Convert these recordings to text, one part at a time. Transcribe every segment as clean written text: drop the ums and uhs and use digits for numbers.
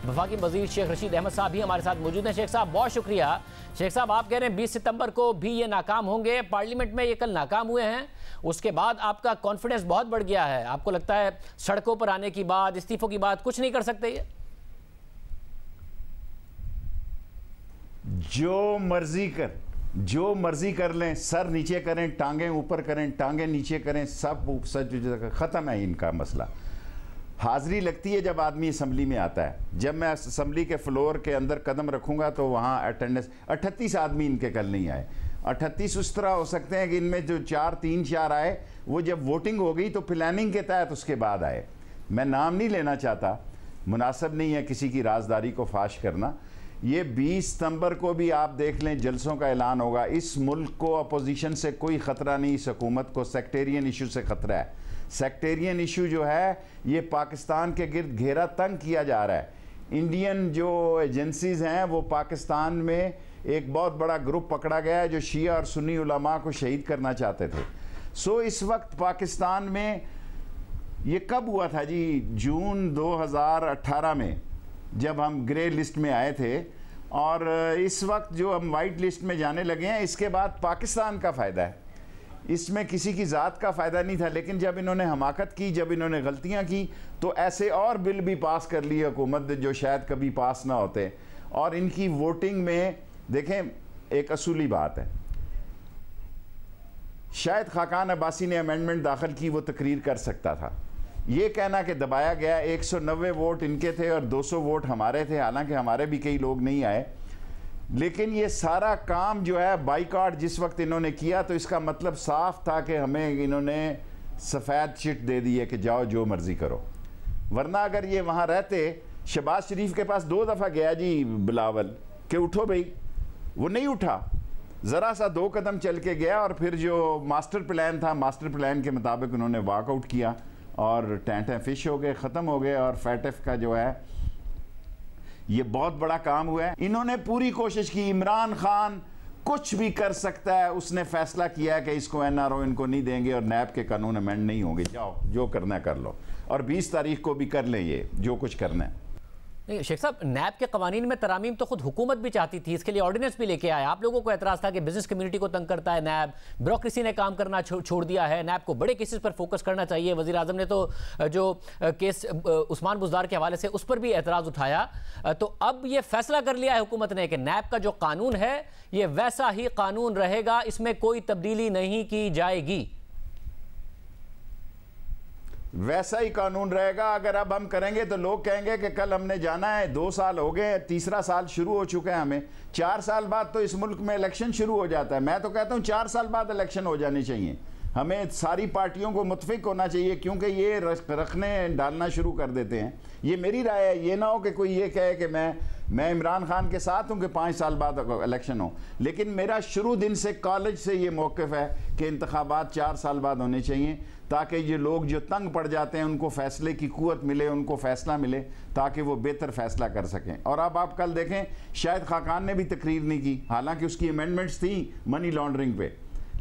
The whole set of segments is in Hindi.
वफाकी वज़ीर शेख रशीद अहमद साहब भी हमारे साथ मौजूद हैं। शेख साहब बहुत शुक्रिया। शेख साहब आप कह रहे हैं 20 सितंबर को भी ये नाकाम होंगे, पार्लियामेंट में ये कल नाकाम हुए हैं, उसके बाद आपका कॉन्फिडेंस बहुत बढ़ गया है, आपको लगता है सड़कों पर आने की बात, इस्तीफों की बात कुछ नहीं कर सकते ये? जो मर्जी कर लें, सर नीचे करें, टांगें ऊपर करें, टांगें नीचे करें, सब सच ख़त्म है इनका मसला। हाज़री लगती है जब आदमी असम्बली में आता है। जब मैं असम्बली के फ्लोर के अंदर कदम रखूँगा तो वहाँ अटेंडेंस 38 आदमी इनके कल नहीं आए। 38 उस तरह हो सकते हैं कि इनमें जो 3-4 आए वो जब वोटिंग हो गई तो प्लानिंग के तहत उसके बाद आए। मैं नाम नहीं लेना चाहता, मुनासिब नहीं है किसी की राजदारी को फाश करना। ये 20 सितंबर को भी आप देख लें जलसों का ऐलान होगा। इस मुल्क को अपोजिशन से कोई ख़तरा नहीं, इस हुकूमत को सेक्टेरियन इशू से ख़तरा है। सेक्टेरियन इशू जो है ये पाकिस्तान के गिर्द घेरा तंग किया जा रहा है। इंडियन जो एजेंसीज़ हैं वो पाकिस्तान में एक बहुत बड़ा ग्रुप पकड़ा गया है जो शिया और सुन्नी उलमा को शहीद करना चाहते थे। सो इस वक्त पाकिस्तान में ये कब हुआ था जी? जून 2018 में जब हम ग्रे लिस्ट में आए थे, और इस वक्त जो हम वाइट लिस्ट में जाने लगे हैं, इसके बाद पाकिस्तान का फ़ायदा है, इसमें किसी की ज़ात का फ़ायदा नहीं था। लेकिन जब इन्होंने हमाकत की, जब इन्होंने गलतियां की, तो ऐसे और बिल भी पास कर लिए हुकूमत जो शायद कभी पास ना होते। और इनकी वोटिंग में देखें, एक असूली बात है, शायद खाकान अब्बासी ने अमेंडमेंट दाखिल की, वो तकरीर कर सकता था। ये कहना कि दबाया गया, 190 वोट इनके थे और 200 वोट हमारे थे, हालांकि हमारे भी कई लोग नहीं आए। लेकिन ये सारा काम जो है बाइकआउट जिस वक्त इन्होंने किया, तो इसका मतलब साफ था कि हमें इन्होंने सफ़ेद चिट दे दी है कि जाओ जो मर्ज़ी करो। वरना अगर ये वहाँ रहते, शहबाज शरीफ के पास 2 दफ़ा गया जी बिलावल कि उठो भाई, वो नहीं उठा, ज़रा सा 2 कदम चल के गया, और फिर जो मास्टर प्लान था, मास्टर प्लान के मुताबिक उन्होंने वॉकआउट किया और टेंट फिश हो गए, ख़त्म हो गए। और फैटफ का जो है ये बहुत बड़ा काम हुआ है। इन्होंने पूरी कोशिश की, इमरान खान कुछ भी कर सकता है, उसने फैसला किया है कि इसको NRO इनको नहीं देंगे और नैब के कानून अमेंड नहीं होंगे, जाओ जो करना है कर लो, और 20 तारीख को भी कर लें ये जो कुछ करना है। नहीं शेख साहब, नैब के कवानीन में तरामीम तो खुद हुकूमत भी चाहती थी, इसके लिए ऑर्डिनेंस भी लेके आए। आप लोगों को एतराज़ था कि बिजनेस कम्युनिटी को तंग करता है नैब, ब्यूरोक्रेसी ने काम करना छोड़ दिया है, नैब को बड़े केसेस पर फोकस करना चाहिए। वज़ीर आज़म ने तो जो केस उस्मान बुज़दार के हवाले से उस पर भी एतराज़ उठाया। तो अब ये फैसला कर लिया है हुकूमत ने कि नैब का जो कानून है ये वैसा ही कानून रहेगा, इसमें कोई तब्दीली नहीं की जाएगी। वैसा ही कानून रहेगा। अगर अब हम करेंगे तो लोग कहेंगे कि कल हमने जाना है, 2 साल हो गए, तीसरा साल शुरू हो चुका है हमें, 4 साल बाद तो इस मुल्क में इलेक्शन शुरू हो जाता है। मैं तो कहता हूँ 4 साल बाद इलेक्शन हो जाने चाहिए। हमें सारी पार्टियों को मुत्फिक होना चाहिए, क्योंकि ये रखने डालना शुरू कर देते हैं। ये मेरी राय है, ये ना हो कि कोई ये कहे कि मैं इमरान खान के साथ हूँ कि 5 साल बाद इलेक्शन हो। लेकिन मेरा शुरू दिन से कॉलेज से ये मौक़िफ़ है कि इंतखाबात 4 साल बाद होने चाहिए, ताकि ये लोग जो तंग पड़ जाते हैं उनको फ़ैसले की क़ुव्वत मिले, उनको फ़ैसला मिले, ताकि वो बेहतर फ़ैसला कर सकें। और अब आप कल देखें, शायद खाकान ने भी तकरीर नहीं की, हालांकि उसकी अमेंडमेंट्स थी मनी लॉन्ड्रिंग पे,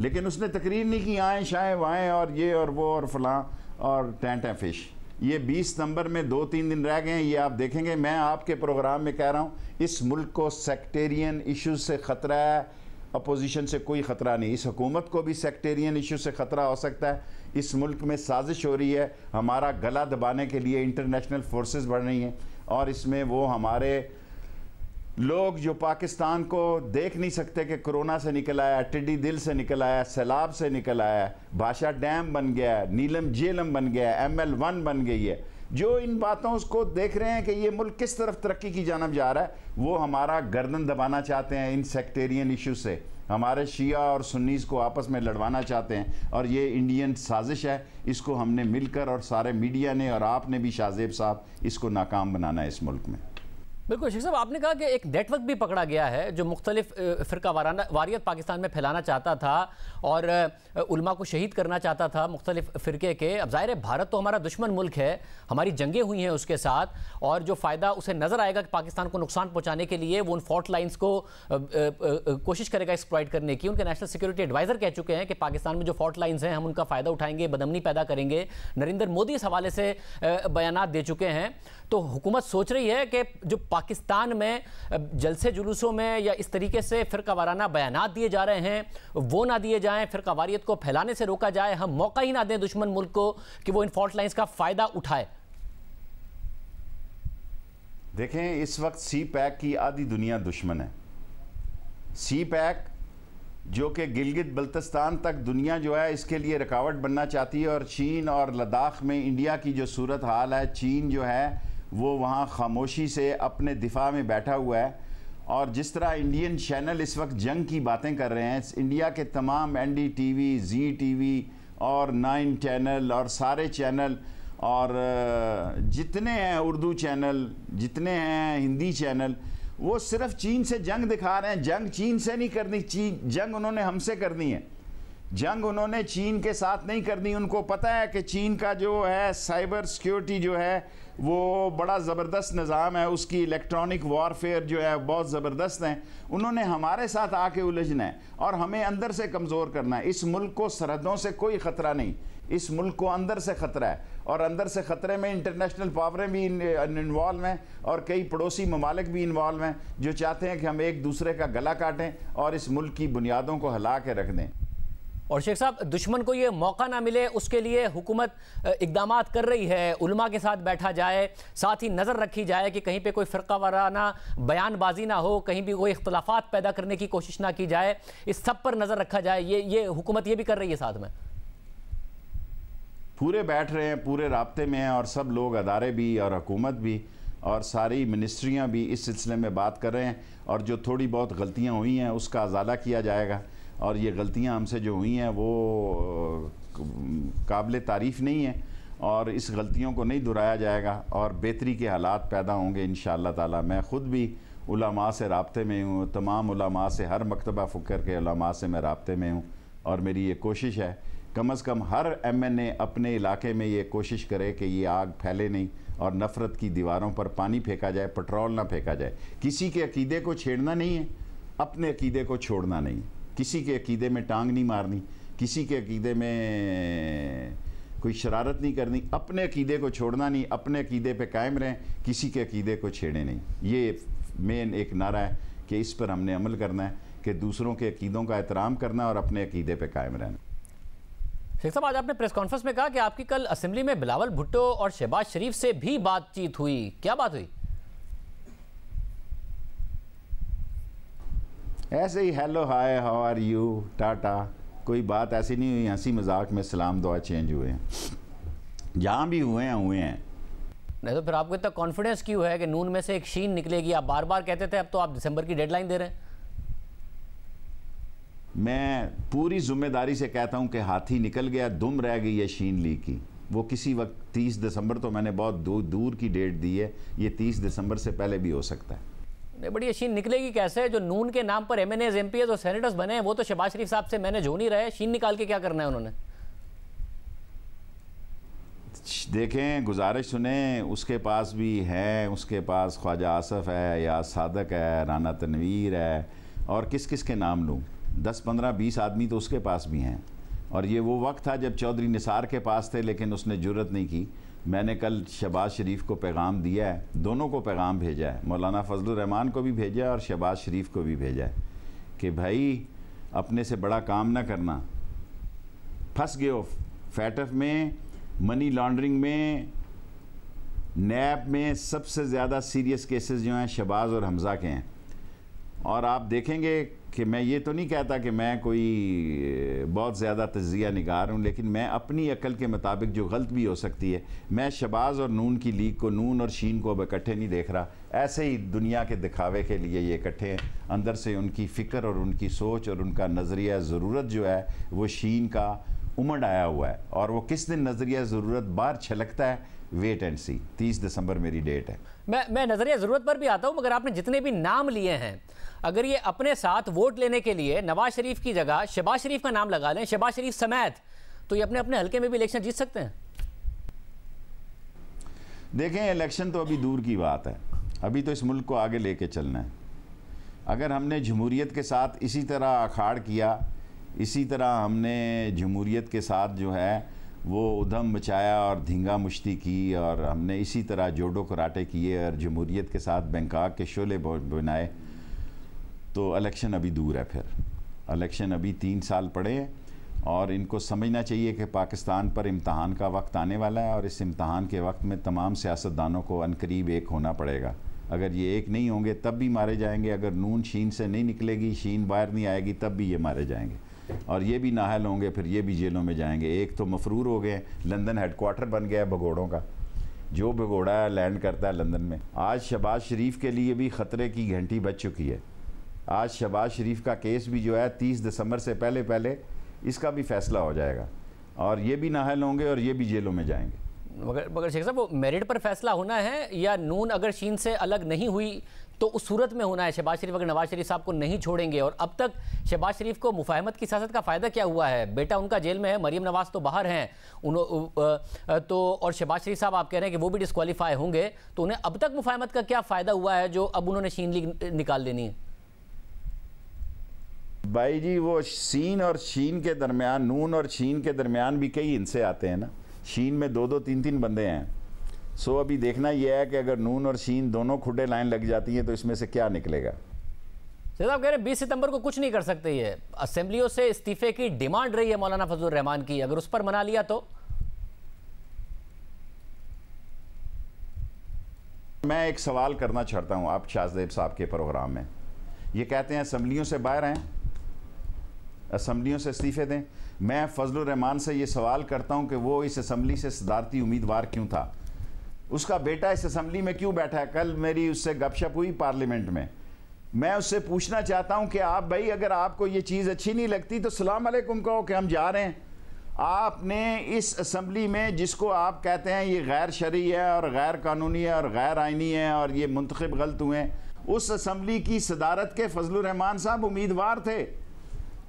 लेकिन उसने तकरीर नहीं की, आएँ शाएँ वाएँ और ये और वो और फलां और टेंट फिश। ये 20 सितंबर में 2-3 दिन रह गए हैं, ये आप देखेंगे। मैं आपके प्रोग्राम में कह रहा हूँ, इस मुल्क को सेक्टेरियन इशूज़ से ख़तरा है, अपोजिशन से कोई ख़तरा नहीं। इस हुकूमत को भी सेक्टेरियन इशू से ख़तरा हो सकता है। इस मुल्क में साजिश हो रही है हमारा गला दबाने के लिए, इंटरनेशनल फोर्सेस बढ़ रही हैं, और इसमें वो हमारे लोग जो पाकिस्तान को देख नहीं सकते कि कोरोना से निकल आया, टिड्डी दिल से निकल आया, सैलाब से निकल आया, भाषा डैम बन गया, नीलम झेलम बन गया, ML1 बन गई है, जो इन बातों को देख रहे हैं कि ये मुल्क किस तरफ तरक्की की जानब जा रहा है, वो हमारा गर्दन दबाना चाहते हैं इन सेक्टेरियन इशू से, हमारे शिया और सुन्नीस को आपस में लड़वाना चाहते हैं। और ये इंडियन साजिश है, इसको हमने मिलकर, और सारे मीडिया ने और आपने भी, शाहजेब साहब, इसको नाकाम बनाना है इस मुल्क में। बिल्कुल शेख साहब, आपने कहा कि एक नेटवर्क भी पकड़ा गया है जो मुख्तलिफ फ़िरका वारियत पाकिस्तान में फैलाना चाहता था और उलमा को शहीद करना चाहता था मुख्तलिफ फ़िरके के। अब ज़ाहिर है भारत तो हमारा दुश्मन मुल्क है, हमारी जंगें हुई हैं उसके साथ, और जो फ़ायदा उसे नज़र आएगा कि पाकिस्तान को नुकसान पहुँचाने के लिए वो उन फॉल्ट लाइन्स को कोशिश करेगा एक्सप्लॉइट करने की। उनके नेशनल सिक्योरिटी एडवाइज़र कह चुके हैं कि पाकिस्तान में जो फॉल्ट लाइन्स हैं हम उनका फ़ायदा उठाएंगे, बदअमनी पैदा करेंगे। नरेंद्र मोदी इस हवाले से बयानात दे चुके हैं। तो हुकूमत सोच रही है कि जो पाकिस्तान में जलसे जुलूसों में या इस तरीके से फ़िरका वाराना बयानात दिए जा रहे हैं वो ना दिए जाएं, फ़िरका वारियत को फैलाने से रोका जाए, हम मौका ही ना दें दुश्मन मुल्क को कि वो इन फॉल्ट लाइंस का फ़ायदा उठाए। देखें, इस वक्त सी पैक की आधी दुनिया दुश्मन है। सी पैक जो कि गिलगित बल्तिस्तान तक दुनिया जो है इसके लिए रुकावट बनना चाहती है, और चीन और लद्दाख में इंडिया की जो सूरत हाल है, चीन जो है वो वहाँ खामोशी से अपने दिफा में बैठा हुआ है। और जिस तरह इंडियन चैनल इस वक्त जंग की बातें कर रहे हैं, इंडिया के तमाम NDTV, ZTV और 9 चैनल और सारे चैनल और जितने हैं उर्दू चैनल, जितने हैं हिंदी चैनल, वो सिर्फ चीन से जंग दिखा रहे हैं। जंग चीन से नहीं करनी, जंग उन्होंने हमसे करनी है। जंग उन्होंने चीन के साथ नहीं करनी। उनको पता है कि चीन का जो है साइबर सिक्योरिटी जो है वो बड़ा ज़बरदस्त निज़ाम है, उसकी इलेक्ट्रॉनिक वॉरफेयर जो है बहुत ज़बरदस्त है। उन्होंने हमारे साथ आके उलझना है और हमें अंदर से कमज़ोर करना है। इस मुल्क को सरहदों से कोई ख़तरा नहीं, इस मुल्क को अंदर से ख़तरा है, और अंदर से ख़तरे में इंटरनेशनल पावरें भी इन्वॉल्व हैं और कई पड़ोसी ममालिक भी इन्वॉल्व हैं जो चाहते हैं कि हम एक दूसरे का गला काटें और इस मुल्क की बुनियादों को हिला के रख दें। और शेख साहब, दुश्मन को ये मौका ना मिले उसके लिए हुकूमत इक़दामात कर रही है। उलमा के साथ बैठा जाए, साथ ही नज़र रखी जाए कि कहीं पे कोई फ़िरका वाराना बयानबाजी ना हो, कहीं भी कोई इख्तलाफात पैदा करने की कोशिश ना की जाए, इस सब पर नज़र रखा जाए। ये हुकूमत ये भी कर रही है, साथ में पूरे बैठ रहे हैं, पूरे राब्ते में हैं, और सब लोग, अदारे भी और हुकूमत भी और सारी मिनिस्ट्रियाँ भी इस सिलसिले में बात कर रहे हैं। और जो थोड़ी बहुत गलतियाँ हुई हैं उसका अजाला किया जाएगा, और ये गलतियां हमसे जो हुई हैं वो काबिल तारीफ़ नहीं है, और इस गलतियों को नहीं दोहराया जाएगा और बेहतरी के हालात पैदा होंगे इंशाअल्लाह ताला। मैं ख़ुद भी उलमा से राब्ते में हूँ, तमाम उलमा से, हर मकतबा फ़िक्र के उलमा से मैं राब्ते में हूँ, और मेरी ये कोशिश है कम से कम हर MNA अपने इलाके में ये कोशिश करे कि ये आग फैले नहीं और नफ़रत की दीवारों पर पानी फेंका जाए, पेट्रोल ना फेंका जाए। किसी के अकीदे को छेड़ना नहीं है, अपने अकीदे को छोड़ना नहीं, किसी के अकीदे में टांग नहीं मारनी, किसी के अकीदे में कोई शरारत नहीं करनी, अपने अकीदे को छोड़ना नहीं, अपने अकीदे पे कायम रहें, किसी के अकीदे को छेड़े नहीं। ये मेन एक नारा है कि इस पर हमने अमल करना है कि दूसरों के अकीदों का एहतराम करना और अपने अकीदे पे कायम रहना। शेख साहब, आज आपने प्रेस कॉन्फ्रेंस में कहा कि आपकी कल असेंबली में बिलावल भुट्टो और शहबाज शरीफ से भी बातचीत हुई, क्या बात हुई? ऐसे ही hello hi how are you tata, कोई बात ऐसी नहीं हुई, हंसी मजाक में सलाम दुआ चेंज हुए हैं, जहाँ भी हुए हैं। नहीं तो फिर आपको इतना कॉन्फिडेंस क्यों है कि नून में से एक शीन निकलेगी? आप बार बार कहते थे, अब तो आप दिसंबर की डेडलाइन दे रहे हैं। मैं पूरी जिम्मेदारी से कहता हूँ कि हाथी निकल गया, दुम रह गई है शीन ली की। वो किसी वक्त 30 दिसंबर तो मैंने बहुत दूर की डेट दी है, ये 30 दिसंबर से पहले भी हो सकता है। नहीं, बड़ी शीन निकलेगी कैसे? जो नून के नाम पर MNAs MPs और सेनेटर्स बने हैं वो तो शहबाज शरीफ साहब से मैनेज हो नहीं रहे, शीन निकाल के क्या करना है उन्होंने? देखें, गुजारिश सुने, उसके पास भी है, उसके पास ख्वाजा आसफ है, या सादक है, राना तनवीर है, और किस किस के नाम लूँ, 10 15 20 आदमी तो उसके पास भी हैं। और ये वो वक्त था जब चौधरी निसार के पास थे, लेकिन उसने जुर्रत नहीं की। मैंने कल शहबाज शरीफ को पैगाम दिया है, दोनों को पैगाम भेजा है, मौलाना फजलुर रहमान को भी भेजा है और शहबाज शरीफ को भी भेजा है कि भाई अपने से बड़ा काम ना करना, फंस गए हो फैटफ में, मनी लॉन्ड्रिंग में, नैब में सबसे ज़्यादा सीरियस केसेस जो हैं शहबाज और हमज़ा के हैं। और आप देखेंगे कि मैं ये तो नहीं कहता कि मैं कोई बहुत ज़्यादा तज्ज़िया निगार हूँ, लेकिन मैं अपनी अकल के मुताबिक जो गलत भी हो सकती है, मैं शहबाज और नून की लीग को, नून और शीन को अब इकट्ठे नहीं देख रहा। ऐसे ही दुनिया के दिखावे के लिए ये इकट्ठे हैं, अंदर से उनकी फ़िक्र और उनकी सोच और उनका नज़रिया ज़रूरत जो है वो शीन का उमड़ आया हुआ है, और वो किस दिन नज़रिया ज़रूरत बाहर छलकता है, वेट एंड सी। 30 दिसंबर मेरी डेट है। मैं नज़रिया ज़रूरत पर भी आता हूँ, मगर आपने जितने भी नाम लिए हैं, अगर ये अपने साथ वोट लेने के लिए नवाज शरीफ की जगह शहबाज शरीफ का नाम लगा लें, शहबाज शरीफ समेत, तो ये अपने अपने हल्के में भी इलेक्शन जीत सकते हैं। देखें, इलेक्शन तो अभी दूर की बात है, अभी तो इस मुल्क को आगे लेके चलना है। अगर हमने जमहूरियत के साथ इसी तरह अखाड़ किया, इसी तरह हमने जमहूरियत के साथ जो है वो उधम मचाया और धींगा मुश्ती की, और हमने इसी तरह जोडो कराटे किए और जमहूरियत के साथ बैंकॉक के शोले बनाए, तो इलेक्शन अभी दूर है। फिर इलेक्शन अभी 3 साल पड़े हैं और इनको समझना चाहिए कि पाकिस्तान पर इम्तहान का वक्त आने वाला है, और इस इम्तहान के वक्त में तमाम सियासतदानों को अनकरीब एक होना पड़ेगा। अगर ये एक नहीं होंगे तब भी मारे जाएंगे, अगर नून शीन से नहीं निकलेगी, शीन बाहर नहीं आएगी, तब भी ये मारे जाएंगे, और ये भी नाहल होंगे, फिर ये भी जेलों में जाएंगे। एक तो मफरूर हो गए, लंदन हेडक्वार्टर बन गया है भगोड़ों का, जो भगोड़ा है लैंड करता है लंदन में। आज शहबाज शरीफ के लिए भी ख़तरे की घंटी बज चुकी है। आज शहबाज शरीफ का केस भी जो है 30 दिसंबर से पहले पहले इसका भी फैसला हो जाएगा, और ये भी नाहल होंगे और ये भी जेलों में जाएंगे। मगर शेख साहब, वो मेरिट पर फैसला होना है, या नून अगर शीन से अलग नहीं हुई तो उस सूरत में होना है? शहबाज शरीफ अगर नवाज शरीफ साहब को नहीं छोड़ेंगे, और अब तक शहबाज शरीफ को मुफाहमत की सियासत का फ़ायदा क्या हुआ है? बेटा उनका जेल में है, मरीम नवाज तो बाहर हैं, तो और शहबाज शरीफ साहब आप कह रहे हैं कि वो भी डिस्क्वालीफाई होंगे, तो उन्हें अब तक मुफाहमत का क्या फ़ायदा हुआ है जो अब उन्होंने शीन लीग निकाल देनी है? भाई जी, वो शीन और शीन के दरमियान, नून और शीन के दरमियान भी कई हिस्से आते हैं ना। शीन में 2-2, 3-3 बंदे हैं। सो अभी देखना यह है कि अगर नून और शीन दोनों खुडे लाइन लग जाती हैं तो इसमें से क्या निकलेगा। साहब कह रहे हैं 20 सितंबर को कुछ नहीं कर सकते। ये असेंबलियों से इस्तीफे की डिमांड रही है मौलाना फजलुर रहमान की, अगर उस पर मना लिया तो? मैं एक सवाल करना चाहता हूं आप शाहजेब साहब के प्रोग्राम में। ये कहते हैं असेंबलियों से बाहर हैं, असेंबलियों से इस्तीफे दें। मैं फजलुर रहमान से ये सवाल करता हूं कि वो इस असेंबली से सदारती उम्मीदवार क्यों था? उसका बेटा इस असेंबली में क्यों बैठा है? कल मेरी उससे गपशप हुई पार्लियामेंट में। मैं उससे पूछना चाहता हूं कि आप भाई, अगर आपको ये चीज़ अच्छी नहीं लगती तो सलाम अलैकुम कहो कि हम जा रहे हैं। आपने इस असेंबली में, जिसको आप कहते हैं ये गैर शरई है और गैर कानूनी है और गैर आइनी है और ये मुंतखब गलत हुए हैं, उस असेंबली की सदारत के फजलुर रहमान साहब उम्मीदवार थे।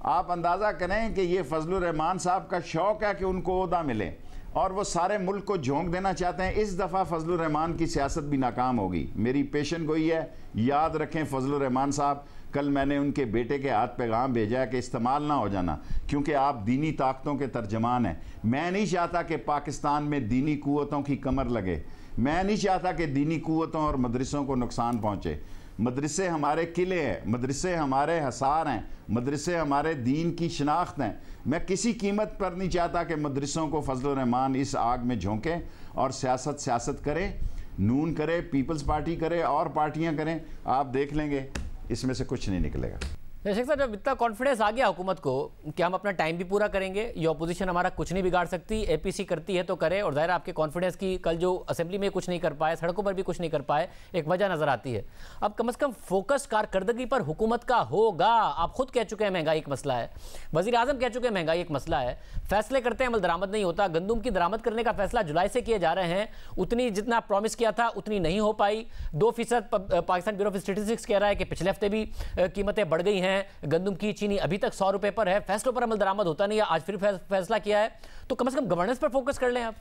आप अंदाज़ा करें कि ये फजलुर रहमान साहब का शौक़ है कि उनको ओहदा मिले, और वो सारे मुल्क को झोंक देना चाहते हैं। इस दफ़ा फजलुर रहमान की सियासत भी नाकाम होगी। मेरी पेशन गोई है, याद रखें फजलुर रहमान साहब, कल मैंने उनके बेटे के हाथ पैगाम भेजा है कि इस्तेमाल ना हो जाना, क्योंकि आप दीनी ताकतों के तर्जमान हैं। मैं नहीं चाहता कि पाकिस्तान में दीनी कुव्वतों की कमर लगे। मैं नहीं चाहता कि दीनी कुव्वतों और मदरसों को नुकसान पहुँचे। मदरसे हमारे किले हैं, मदरसे हमारे हसार हैं, मदरसे हमारे दीन की शनाख्त हैं। मैं किसी कीमत पर नहीं चाहता कि मदरसों को फजलुर रहमान इस आग में झोंकें और सियासत करें। नून करे, पीपल्स पार्टी करे और पार्टियां करें, आप देख लेंगे इसमें से कुछ नहीं निकलेगा। शेख साहब, जब इतना कॉन्फिडेंस आ गया हुकूमत को कि हम अपना टाइम भी पूरा करेंगे, ये ऑपोजिशन हमारा कुछ नहीं बिगाड़ सकती, एपीसी करती है तो करे, और जाहिर आपके कॉन्फिडेंस की कल जो असेंबली में कुछ नहीं कर पाए, सड़कों पर भी कुछ नहीं कर पाए, एक वजह नजर आती है। अब कम से कम फोकस कारकर्दगी पर हुकूमत का होगा। आप खुद कह चुके हैं महंगाई एक मसला है, वजीर आजम कह चुके हैं महंगाई एक मसला है, फैसले करते हैं अमल दरामद नहीं होता। गंदुम की दरामद करने का फैसला जुलाई से किए जा रहे हैं, उतनी जितना प्रॉमिस किया था उतनी नहीं हो पाई। 2% पाकिस्तान ब्यूरो ऑफ स्टैटिस्टिक्स कह रहा है कि पिछले हफ्ते भी कीमतें बढ़ गई हैं। गंदुम की चीनी अभी तक 100 रुपए पर है, फैसलों पर अमल दरामद होता नहीं है। आज फिर फैसला किया है, तो कम से कम गवर्नेंस पर फोकस कर लें आप।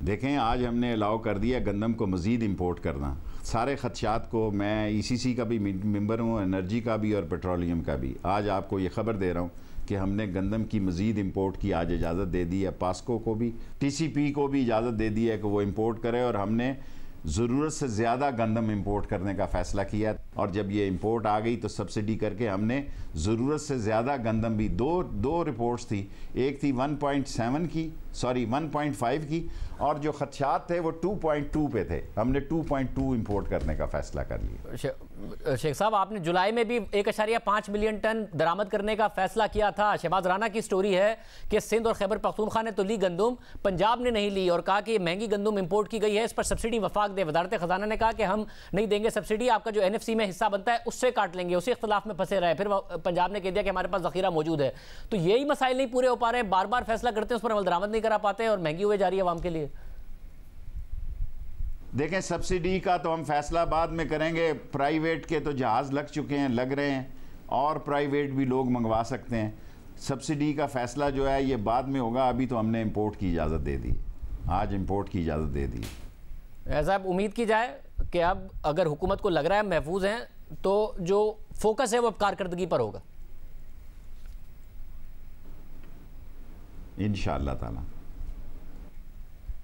देखें, आज हमने अलाउ कर दिया गंदम को मज़ीद इंपोर्ट करना। सारे खदशात को, मैं ईसीसी का भी मेंबर हूँ, एनर्जी का भी और पेट्रोलियम का भी। आज आपको ये खबर दे रहा हूँ कि हमने गंदम की मज़ीद इंपोर्ट की आज इजाज़त दे दी है। पास्को को भी, टीसीपी को भी इजाज़त दे दी है कि वो इंपोर्ट करे, और हमने ज़रूरत से ज़्यादा गंदम इंपोर्ट करने का फ़ैसला किया। और जब ये इंपोर्ट आ गई तो सब्सिडी करके हमने ज़रूरत से ज़्यादा गंदम भी, दो रिपोर्ट्स थी, एक थी 1.7 की, सॉरी 1.5 की, और जो खदशात थे वो 2.2 पे थे। हमने 2.2 इंपोर्ट करने का फ़ैसला कर लिया। शेख साहब, आपने जुलाई में भी 1.5 मिलियन टन दरामद करने का फैसला किया था। शहबाज राना की स्टोरी है कि सिंध और खैबर पख्तूनख्वा ने तो ली गंदुम, पंजाब ने नहीं ली, और कहा कि महंगी गंदुम इंपोर्ट की गई है, इस पर सब्सिडी वफाक दे। वजारत खजाना ने कहा कि हम नहीं देंगे सब्सिडी, आपका जो एनएफसी में हिस्सा बनता है उससे काट लेंगे। उसी इख्तिलाफ में फंसे रहे। फिर पंजाब ने कह दिया कि हमारे पास जखीरा मौजूद है। तो यही मसाइल नहीं पूरे हो पा रहे हैं, बार बार फैसला करते हैं, उस पर अमल दरामद नहीं करा पाते और महंगी हुए जा रही है आवाम के लिए। देखें, सब्सिडी का तो हम फैसला बाद में करेंगे। प्राइवेट के तो जहाज़ लग चुके हैं, लग रहे हैं, और प्राइवेट भी लोग मंगवा सकते हैं। सब्सिडी का फैसला जो है ये बाद में होगा। अभी तो हमने इंपोर्ट की इजाज़त दे दी, आज इंपोर्ट की इजाज़त दे दी। ऐसा उम्मीद की जाए कि अब अगर हुकूमत को लग रहा है महफूज हैं, तो जो फोकस है वो अब कारकर्दगी पर होगा। इंशाअल्लाह ताला।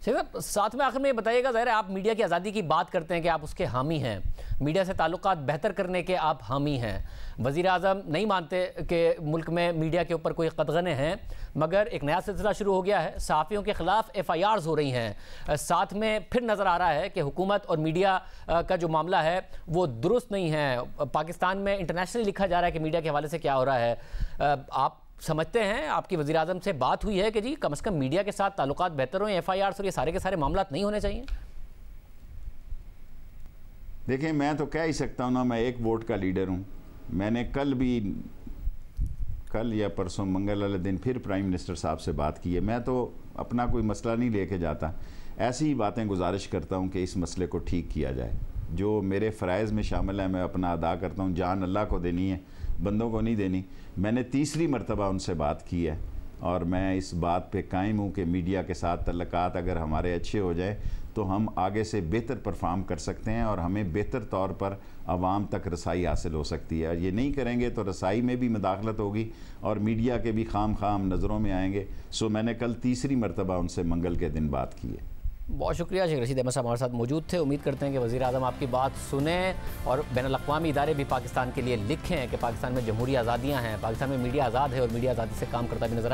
साहब साथ में आखिर में बताइएगा, ज़ाहिर है आप मीडिया की आज़ादी की बात करते हैं कि आप उसके हामी हैं, मीडिया से ताल्लुकात बेहतर करने के आप हामी हैं। वज़ीर आज़म नहीं मानते कि मुल्क में मीडिया के ऊपर कोई कदगने हैं, मगर एक नया सिलसिला शुरू हो गया है, सहाफ़ियों के ख़िलाफ़ FIRs हो रही हैं। साथ में फिर नज़र आ रहा है कि हुकूमत और मीडिया का जो मामला है वो दुरुस्त नहीं है। पाकिस्तान में इंटरनेशनली लिखा जा रहा है कि मीडिया के हवाले से क्या हो रहा है। आप समझते हैं, आपकी वज़ीर आज़म से बात हुई है कि जी कम से कम मीडिया के साथ ताल्लुकात बेहतर हों, FIRs और ये सारे के सारे मामला नहीं होने चाहिए? देखिए, मैं तो कह ही सकता हूँ ना, मैं एक वोट का लीडर हूँ। मैंने कल या परसों मंगल वाले दिन फिर प्राइम मिनिस्टर साहब से बात की है। मैं तो अपना कोई मसला नहीं लेके जाता, ऐसी ही बातें गुजारिश करता हूँ कि इस मसले को ठीक किया जाए। जो मेरे फ़राइज़ में शामिल है मैं अपना अदा करता हूँ। जान अल्लाह को देनी है, बंदों को नहीं देनी। मैंने तीसरी मरतबा उनसे बात की है और मैं इस बात पे कायम हूँ कि मीडिया के साथ तल्लुकात अगर हमारे अच्छे हो जाए तो हम आगे से बेहतर परफॉर्म कर सकते हैं और हमें बेहतर तौर पर आवाम तक रसाई हासिल हो सकती है। और ये नहीं करेंगे तो रसाई में भी मुदाखलत होगी और मीडिया के भी खाम नज़रों में आएंगे। सो मैंने कल तीसरी मरतबा उनसे मंगल के दिन बात की है। बहुत शुक्रिया। शेख रशीद अहमद साहब हमारे साथ मौजूद थे। उम्मीद करते हैं कि वज़ीर आज़म आपकी बात सुने और बैनुल-अक़वामी इदारे भी पाकिस्तान के लिए लिखें कि पाकिस्तान में जमहूरी आज़ादियाँ हैं, पाकिस्तान में मीडिया आज़ाद है और मीडिया आज़ादी से काम करता भी नजर